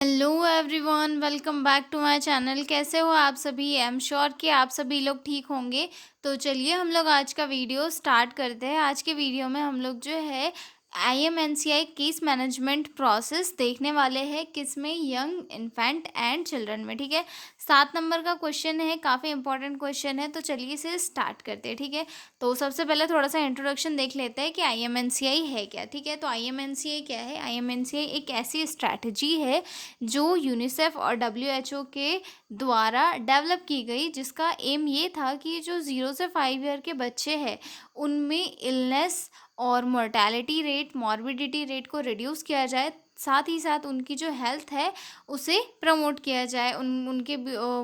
Hello everyone, welcome back to my channel. कैसे हो आप सभी? आई एम श्योर कि आप सभी लोग ठीक होंगे। तो चलिए हम लोग आज का वीडियो स्टार्ट करते हैं। आज के वीडियो में हम लोग जो है IMNCI केस मैनेजमेंट प्रोसेस देखने वाले हैं, किसमें? यंग इन्फेंट एंड चिल्ड्रन में। ठीक है, 7 नंबर का क्वेश्चन है, काफ़ी इंपॉर्टेंट क्वेश्चन है। तो चलिए इसे स्टार्ट करते हैं। ठीक है, तो सबसे पहले थोड़ा सा इंट्रोडक्शन देख लेते हैं कि IMNCI है क्या। ठीक है, तो IMNCI क्या है? IMNCI एक ऐसी स्ट्रैटेजी है जो यूनिसेफ और WHO के द्वारा डेवलप की गई, जिसका एम ये था कि जो 0 से 5 ईयर के बच्चे हैं उनमें इलनेस और मोर्टेलिटी रेट, मॉर्बिडिटी रेट को रिड्यूस किया जाए, साथ ही साथ उनकी जो हेल्थ है उसे प्रमोट किया जाए, उनके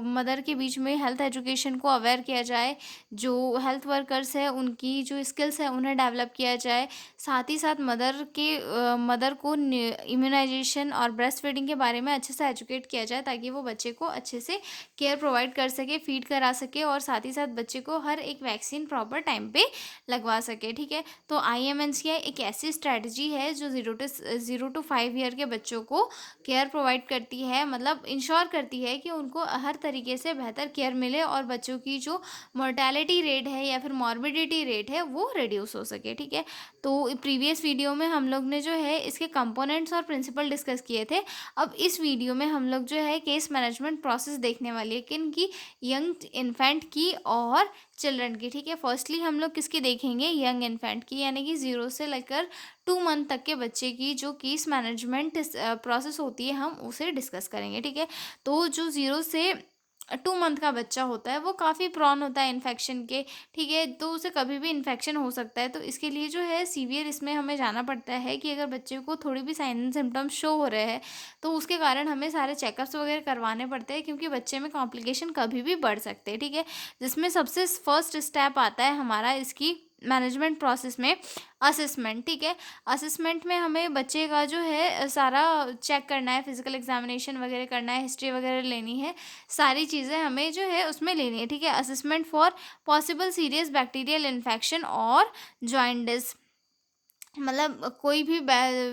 मदर के बीच में हेल्थ एजुकेशन को अवेयर किया जाए, जो हेल्थ वर्कर्स है उनकी जो स्किल्स है उन्हें डेवलप किया जाए, साथ ही साथ मदर को इम्यूनाइजेशन और ब्रेस्ट फीडिंग के बारे में अच्छे से एजुकेट किया जाए, ताकि वो बच्चे को अच्छे से केयर प्रोवाइड कर सके, फीड करा सके, और साथ ही साथ बच्चे को हर एक वैक्सीन प्रॉपर टाइम पे लगवा सके। ठीक है, तो IMNCI एक ऐसी स्ट्रैटेजी है जो 0 to 5 ईयर के बच्चों को केयर प्रोवाइड करती है, मतलब इंश्योर करती है कि उनको हर तरीके से बेहतर केयर मिले और बच्चों की जो मोर्टेलिटी रेट है या फिर मॉर्बिडिटी रेट है वो रिड्यूस हो सके। ठीक है, तो प्रीवियस वीडियो में हम लोग ने जो है इसके कंपोनेंट्स और प्रिंसिपल डिस्कस किए थे। अब इस वीडियो में हम लोग जो है केस मैनेजमेंट प्रोसेस देखने वाली है, किन की? यंग इन्फेंट की और चिल्ड्रन की। ठीक है, फर्स्टली हम लोग किसकी देखेंगे? यंग इन्फेंट की, यानी कि 0 से लेकर 2 मंथ तक के बच्चे की जो केस मैनेजमेंट प्रोसेस होती है हम उसे डिस्कस करेंगे। ठीक है, तो जो 0 से 2 मंथ का बच्चा होता है वो काफ़ी प्रॉन होता है इन्फेक्शन के। ठीक है, तो उसे कभी भी इन्फेक्शन हो सकता है, तो इसके लिए जो है सीवियर इसमें हमें जाना पड़ता है कि अगर बच्चे को थोड़ी भी साइन एंड सिम्टम्स शो हो रहे हैं तो उसके कारण हमें सारे चेकअप्स वगैरह करवाने पड़ते हैं, क्योंकि बच्चे में कॉम्प्लिकेशन कभी भी बढ़ सकते हैं। ठीक है, जिसमें सबसे फर्स्ट स्टेप आता है हमारा इसकी मैनेजमेंट प्रोसेस में असेसमेंट। ठीक है, असेसमेंट में हमें बच्चे का जो है सारा चेक करना है, फिजिकल एग्जामिनेशन वगैरह करना है, हिस्ट्री वगैरह लेनी है, सारी चीज़ें हमें जो है उसमें लेनी है। ठीक है, assessment for possible serious bacterial infection और जॉइंडिस, मतलब कोई भी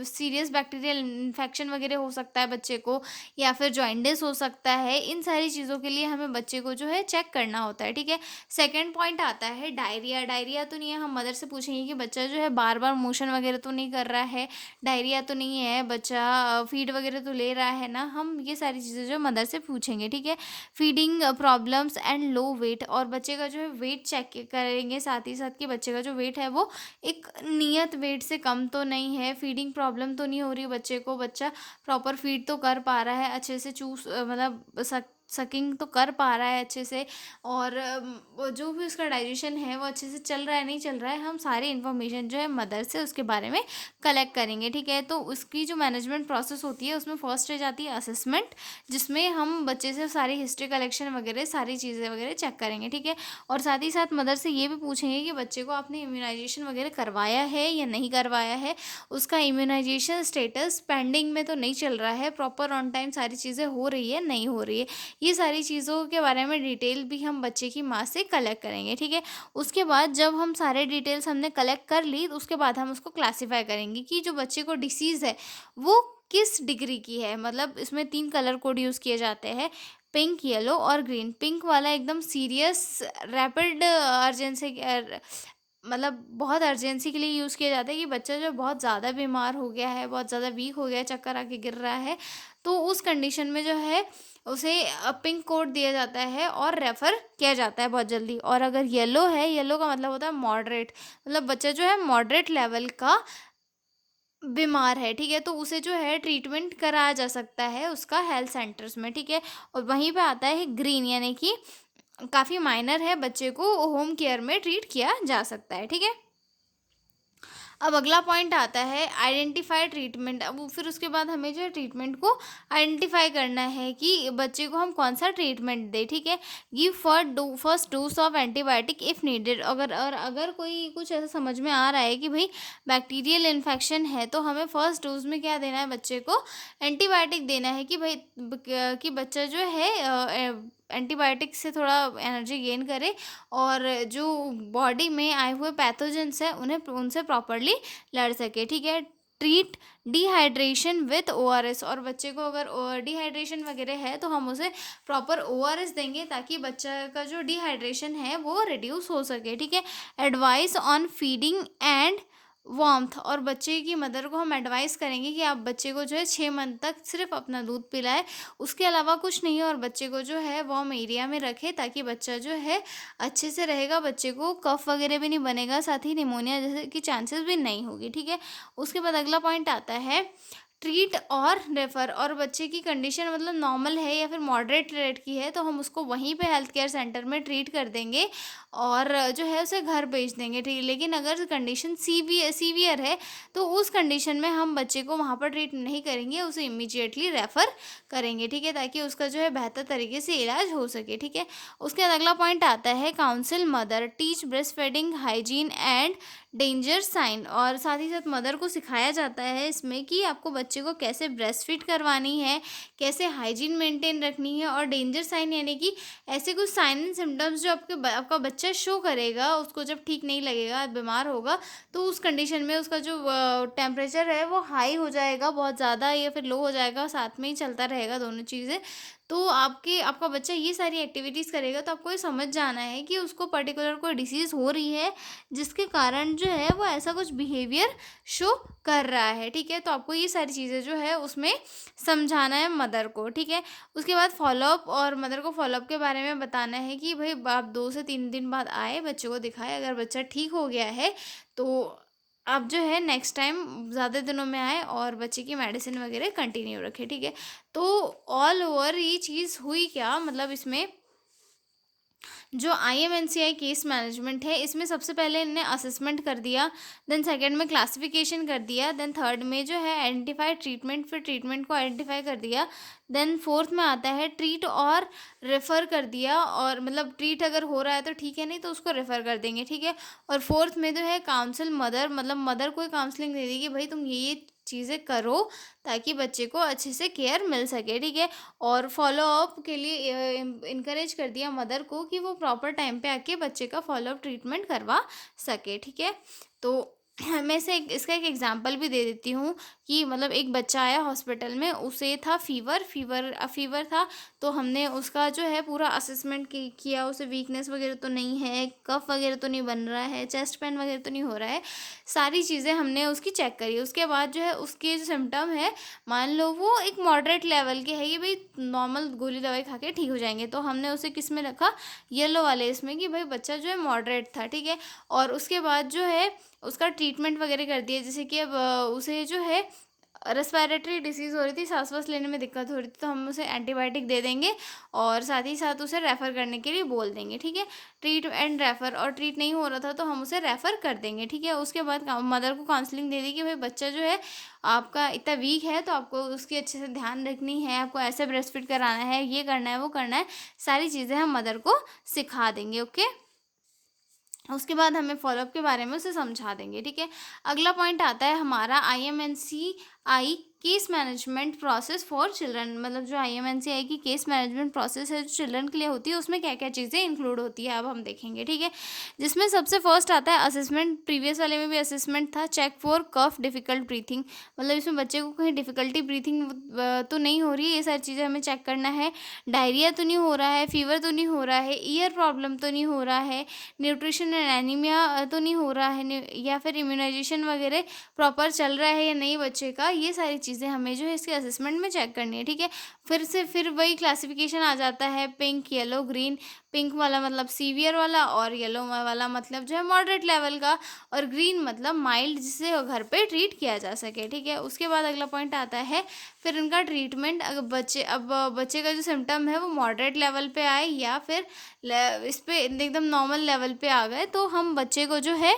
सीरियस बैक्टीरियल इन्फेक्शन वगैरह हो सकता है बच्चे को, या फिर जॉइंडिस हो सकता है। इन सारी चीज़ों के लिए हमें बच्चे को जो है चेक करना होता है। ठीक है, सेकंड पॉइंट आता है डायरिया। डायरिया तो नहीं है, हम मदर से पूछेंगे कि बच्चा जो है बार बार मोशन वगैरह तो नहीं कर रहा है, डायरिया तो नहीं है, बच्चा फीड वगैरह तो ले रहा है ना, हम ये सारी चीज़ें जो मदर से पूछेंगे। ठीक है, feeding problems and low weight, और बच्चे का जो है वेट चेक करेंगे, साथ ही साथ कि बच्चे का जो वेट है वो एक नियत वेट से कम तो नहीं है, फीडिंग प्रॉब्लम तो नहीं हो रही बच्चे को, बच्चा प्रॉपर फीड तो कर पा रहा है अच्छे से, मतलब सकिंग तो कर पा रहा है अच्छे से, और वो जो भी उसका डाइजेशन है वो अच्छे से चल रहा है नहीं चल रहा है, हम सारी इन्फॉर्मेशन जो है मदर से उसके बारे में कलेक्ट करेंगे। ठीक है, तो उसकी जो मैनेजमेंट प्रोसेस होती है उसमें फर्स्ट स्टेज आती है असेसमेंट, जिसमें हम बच्चे से सारी हिस्ट्री कलेक्शन वगैरह सारी चीज़ें वगैरह चेक करेंगे। ठीक है, और साथ ही साथ मदर से ये भी पूछेंगे कि बच्चे को आपने इम्यूनाइजेशन वगैरह करवाया है या नहीं करवाया है, उसका इम्यूनाइजेशन स्टेटस पेंडिंग में तो नहीं चल रहा है, प्रॉपर ऑन टाइम सारी चीज़ें हो रही है नहीं हो रही है, ये सारी चीज़ों के बारे में डिटेल भी हम बच्चे की माँ से कलेक्ट करेंगे। ठीक है, उसके बाद जब हम सारे डिटेल्स हमने कलेक्ट कर ली तो उसके बाद हम उसको क्लासीफाई करेंगे कि जो बच्चे को डिसीज़ है वो किस डिग्री की है। मतलब इसमें 3 कलर कोड यूज़ किए जाते हैं, पिंक, येलो और ग्रीन। पिंक वाला एकदम सीरियस रैपिड अर्जेंसी, मतलब बहुत अर्जेंसी के लिए यूज़ किया जाता है कि बच्चा जो बहुत ज़्यादा बीमार हो गया है, बहुत ज़्यादा वीक हो गया है, चक्कर आके गिर रहा है, तो उस कंडीशन में जो है उसे पिंक कोड दिया जाता है और रेफ़र किया जाता है बहुत जल्दी। और अगर येलो है, येलो का मतलब होता है मॉडरेट, मतलब बच्चा जो है मॉडरेट लेवल का बीमार है। ठीक है, तो उसे जो है ट्रीटमेंट कराया जा सकता है उसका हेल्थ सेंटर्स में। ठीक है, और वहीं पे आता है ग्रीन, यानी कि काफ़ी माइनर है, बच्चे को होम केयर में ट्रीट किया जा सकता है। ठीक है, अब अगला पॉइंट आता है आइडेंटिफाई ट्रीटमेंट। अब फिर उसके बाद हमें जो है ट्रीटमेंट को आइडेंटिफाई करना है कि बच्चे को हम कौन सा ट्रीटमेंट दें। ठीक है, give first dose of antibiotic if needed. अगर कोई कुछ ऐसा समझ में आ रहा है कि भाई बैक्टीरियल इन्फेक्शन है, तो हमें फर्स्ट डोज में क्या देना है, बच्चे को एंटीबायोटिक देना है, कि भाई कि बच्चा जो है एंटीबायोटिक से थोड़ा एनर्जी गेन करे, और जो बॉडी में आए हुए पैथोजेंस हैं उन्हें उनसे प्रॉपरली लड़ सके। ठीक है, ट्रीट डिहाइड्रेशन विथ ओआरएस। और बच्चे को अगर डिहाइड्रेशन वगैरह है तो हम उसे प्रॉपर ओआरएस देंगे ताकि बच्चा का जो डिहाइड्रेशन है वो रिड्यूस हो सके, ठीक है। Advice on feeding and warmth. और बच्चे की मदर को हम एडवाइस करेंगे कि आप बच्चे को जो है 6 मंथ तक सिर्फ अपना दूध पिलाएं, उसके अलावा कुछ नहीं है। और बच्चे को जो है वार्म एरिया में रखें ताकि बच्चा जो है अच्छे से रहेगा, बच्चे को कफ वगैरह भी नहीं बनेगा, साथ ही निमोनिया जैसे की चांसेस भी नहीं होगी, ठीक है। उसके बाद अगला पॉइंट आता है ट्रीट और रेफ़र। और बच्चे की कंडीशन मतलब नॉर्मल है या फिर मॉडरेट रेट की है तो हम उसको वहीं पे हेल्थ केयर सेंटर में ट्रीट कर देंगे और जो है उसे घर भेज देंगे, ठीक है। लेकिन अगर कंडीशन सीवियर है तो उस कंडीशन में हम बच्चे को वहाँ पर ट्रीट नहीं करेंगे, उसे इमीडिएटली रेफ़र करेंगे, ठीक है, ताकि उसका जो है बेहतर तरीके से इलाज हो सके, ठीक है। उसके बाद अगला पॉइंट आता है counsel mother, teach breast feeding hygiene and danger sign. और साथ ही साथ मदर को सिखाया जाता है इसमें कि आपको बच्चे को कैसे ब्रेस्ट फीड करवानी है, कैसे हाइजीन मेंटेन रखनी है, और डेंजर साइन यानी कि ऐसे कुछ साइन एंड सिम्टम्स जो आपका बच्चा शो करेगा, उसको जब ठीक नहीं लगेगा, बीमार होगा, तो उस कंडीशन में उसका जो टेम्परेचर है वो हाई हो जाएगा बहुत ज़्यादा या फिर लो हो जाएगा, साथ में ही चलता रहेगा दोनों चीज़ें। तो आपका बच्चा ये सारी एक्टिविटीज़ करेगा तो आपको ये समझ जाना है कि उसको पर्टिकुलर कोई डिसीज़ हो रही है जिसके कारण जो है वो ऐसा कुछ बिहेवियर शो कर रहा है, ठीक है। तो आपको ये सारी चीज़ें जो है उसमें समझाना है मदर को, ठीक है। उसके बाद फॉलोअप, और मदर को फॉलोअप के बारे में बताना है कि भाई आप 2 से 3 दिन बाद आए, बच्चे को दिखाए, अगर बच्चा ठीक हो गया है तो आप जो है नेक्स्ट टाइम ज़्यादा दिनों में आए और बच्चे की मेडिसिन वगैरह कंटिन्यू रखें, ठीक है। तो ऑल ओवर ये चीज़ हुई क्या, मतलब इसमें जो IMNCI केस मैनेजमेंट है इसमें सबसे पहले इन्होंने असेसमेंट कर दिया, देन सेकंड में क्लासिफिकेशन कर दिया, देन थर्ड में जो है आइडेंटिफाई ट्रीटमेंट, फिर ट्रीटमेंट को आइडेंटिफाई कर दिया, देन फोर्थ में आता है ट्रीट और रेफ़र कर दिया। और मतलब ट्रीट अगर हो रहा है तो ठीक है, नहीं तो उसको रेफ़र कर देंगे, ठीक है। और फोर्थ में जो है काउंसिल मदर, मतलब मदर को काउंसलिंग दे दी कि भाई तुम ये चीज़ें करो ताकि बच्चे को अच्छे से केयर मिल सके, ठीक है। और फॉलोअप के लिए इनकरेज कर दिया मदर को कि वो प्रॉपर टाइम पे आके बच्चे का फॉलोअप ट्रीटमेंट करवा सके, ठीक है। तो मैं इसका एक एग्जांपल भी दे देती हूँ कि मतलब एक बच्चा आया हॉस्पिटल में, उसे था फीवर था, तो हमने उसका जो है पूरा असेसमेंट किया, उसे वीकनेस वगैरह तो नहीं है, कफ वगैरह तो नहीं बन रहा है, चेस्ट पेन वगैरह तो नहीं हो रहा है, सारी चीज़ें हमने उसकी चेक करी। उसके बाद जो है उसके जो सिम्टम है, मान लो वो एक मॉडरेट लेवल के है कि भाई नॉर्मल गोली दवाई खा के ठीक हो जाएंगे, तो हमने उसे किस में रखा, येलो वाले इसमें, कि भाई बच्चा जो है मॉडरेट था, ठीक है। और उसके बाद जो है उसका ट्रीटमेंट वगैरह कर दिया, जैसे कि अब उसे जो है रेस्पिरेटरी डिसीज़ हो रही थी, सांस लेने में दिक्कत हो रही थी, तो हम उसे एंटीबायोटिक दे देंगे और साथ ही साथ उसे रेफ़र करने के लिए बोल देंगे, ठीक है। ट्रीट एंड रेफ़र, और ट्रीट नहीं हो रहा था तो हम उसे रेफ़र कर देंगे, ठीक है। उसके बाद मदर को काउंसलिंग दे दी कि भाई बच्चा जो है आपका इतना वीक है तो आपको उसकी अच्छे से ध्यान रखनी है, आपको ऐसे ब्रेस्ट फीड कराना है, ये करना है, वो करना है, सारी चीज़ें हम मदर को सिखा देंगे, ओके। उसके बाद हमें फॉलोअप के बारे में उसे समझा देंगे, ठीक है। अगला पॉइंट आता है हमारा IMNCI case management process for children. मतलब जो IMNCI की केस मैनेजमेंट प्रोसेस है जो चिल्ड्रन के लिए होती है, उसमें क्या क्या चीज़ें इंक्लूड होती है अब हम देखेंगे, ठीक है। जिसमें सबसे फर्स्ट आता है असेसमेंट, प्रीवियस वाले में भी असेसमेंट था, check for cough difficult breathing. मतलब इसमें बच्चे को कहीं डिफ़िकल्टी ब्रीथिंग तो नहीं हो रही है, ये सारी चीज़ें हमें चेक करना है। डायरिया तो नहीं हो रहा है, फीवर तो नहीं हो रहा है, ईयर प्रॉब्लम तो नहीं हो रहा है, न्यूट्रिशन एंड एनीमिया तो नहीं हो रहा है, या फिर इम्यूनाइजेशन वगैरह प्रॉपर चल रहा है या नहीं बच्चे का, ये सारी चीज़ें हमें जो है इसके असेसमेंट में चेक करनी है, ठीक है। फिर वही क्लासिफिकेशन आ जाता है, पिंक येलो ग्रीन। पिंक वाला मतलब सीवियर वाला, और येलो वाला मतलब जो है मॉडरेट लेवल का, और ग्रीन मतलब माइल्ड, जिसे घर पे ट्रीट किया जा सके, ठीक है। उसके बाद अगला पॉइंट आता है फिर इनका ट्रीटमेंट। अगर बच्चे का जो सिम्टम है वो मॉडरेट लेवल पे आए या फिर इस पे एकदम नॉर्मल लेवल पे आ गए, तो हम बच्चे को जो है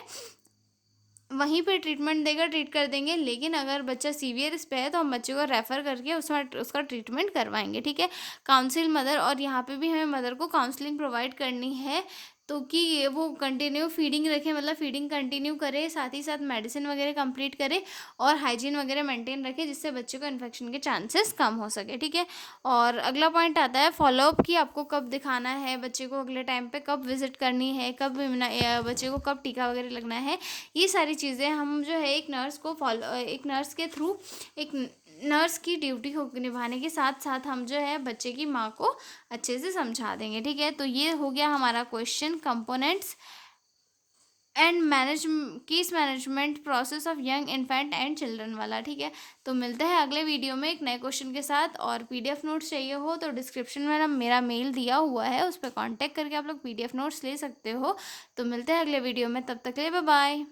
वहीं पे ट्रीटमेंट देकर ट्रीट कर देंगे। लेकिन अगर बच्चा सीवियर इस पे है तो हम बच्चे को रेफ़र करके उसका ट्रीटमेंट करवाएंगे, ठीक है। काउंसिल मदर, और यहाँ पे भी हमें मदर को काउंसलिंग प्रोवाइड करनी है तो कि वो कंटिन्यू फीडिंग रखें, मतलब फीडिंग कंटिन्यू करे, साथ ही साथ मेडिसिन वगैरह कंप्लीट करे और हाइजीन वगैरह मेंटेन रखे, जिससे बच्चे को इन्फेक्शन के चांसेस कम हो सके, ठीक है। और अगला पॉइंट आता है फॉलोअप, कि आपको कब दिखाना है बच्चे को, अगले टाइम पे कब विजिट करनी है, कब बच्चे को कब टीका वगैरह लगना है। ये सारी चीज़ें हम जो है एक नर्स के थ्रू, एक नर्स की ड्यूटी को निभाने के साथ साथ हम जो है बच्चे की माँ को अच्छे से समझा देंगे, ठीक है। तो ये हो गया हमारा question, components and case management process of young infant and children वाला, ठीक है। तो मिलते हैं अगले वीडियो में एक नए क्वेश्चन के साथ। और पीडीएफ नोट्स चाहिए हो तो डिस्क्रिप्शन में ना मेरा मेल दिया हुआ है, उस पर कांटेक्ट करके आप लोग पीडीएफ नोट्स ले सकते हो। तो मिलते हैं अगले वीडियो में, तब तक के लिए बाय बाय।